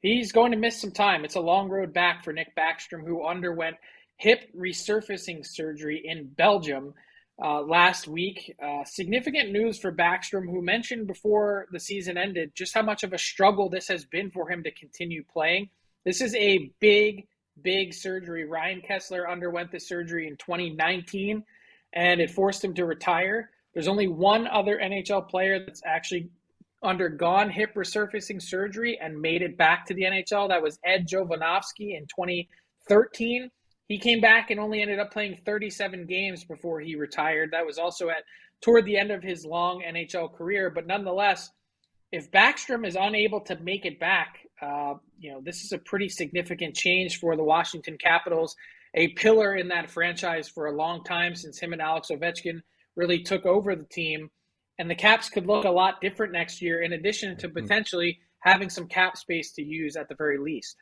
He's going to miss some time. It's a long road back for Nick Backstrom, who underwent hip resurfacing surgery in Belgium last week. Significant news for Backstrom, who mentioned before the season ended just how much of a struggle this has been for him to continue playing. This is a big surgery. Ryan Kessler underwent this surgery in 2019, and it forced him to retire. There's only one other NHL player that's actually undergone hip resurfacing surgery and made it back to the NHL. That was Ed Jovanovski in 2013. He came back and only ended up playing 37 games before he retired. That was also toward the end of his long NHL career. But nonetheless, if Backstrom is unable to make it back, this is a pretty significant change for the Washington Capitals, a pillar in that franchise for a long time since him and Alex Ovechkin really took over the team. And the Caps could look a lot different next year, in addition to potentially having some cap space to use at the very least.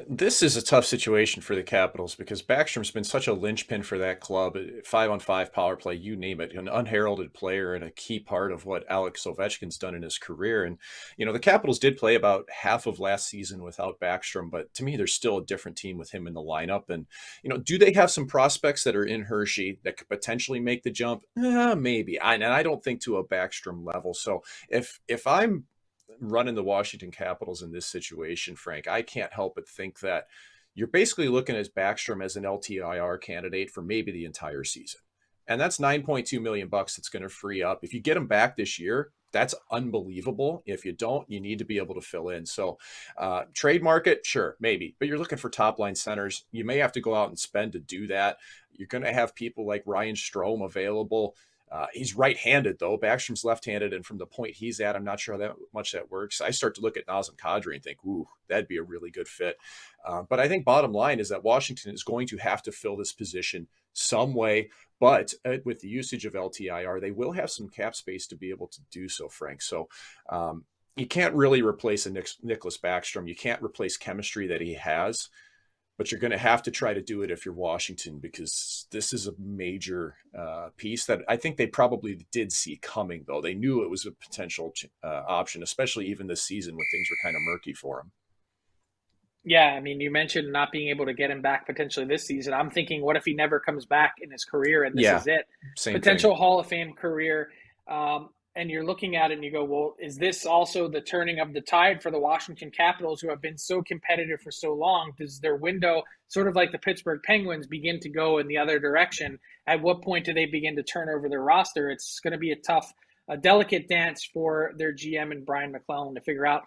This is a tough situation for the Capitals because Backstrom's been such a linchpin for that club. 5-on-5 power play, you name it, an unheralded player and a key part of what Alex Ovechkin's done in his career. And, the Capitals did play about half of last season without Backstrom, but to me, there's still a different team with him in the lineup. And, do they have some prospects that are in Hershey that could potentially make the jump? Maybe. And I don't think to a Backstrom level. So if I'm running the Washington Capitals in this situation, Frank, I can't help but think that you're basically looking at Backstrom as an LTIR candidate for maybe the entire season. And that's $9.2 million that's going to free up. If you get him back this year, that's unbelievable. If you don't, you need to be able to fill in. So trade market, sure, maybe. But you're looking for top line centers. You may have to go out and spend to do that. You're going to have people like Ryan Strome available. He's right-handed, though. Backstrom's left-handed, and from the point he's at, I'm not sure how that much that works. I start to look at Nazem Kadri and think, ooh, that'd be a really good fit. But I think bottom line is that Washington is going to have to fill this position some way. But with the usage of LTIR, they will have some cap space to be able to do so, Frank. So you can't really replace a Nicklas Bäckström. You can't replace chemistry that he has. But you're going to have to try to do it if you're Washington, because this is a major piece that I think they probably did see coming, though. They knew it was a potential option, especially even this season when things were kind of murky for him. Yeah, I mean, you mentioned not being able to get him back potentially this season. I'm thinking, what if he never comes back in his career and this is it? Same Potential thing. Hall of Fame career. And you're looking at it and you go, well, is this also the turning of the tide for the Washington Capitals, who have been so competitive for so long? Does their window, sort of like the Pittsburgh Penguins, begin to go in the other direction? At what point do they begin to turn over their roster? It's going to be a delicate dance for their GM and Brian McClellan to figure out.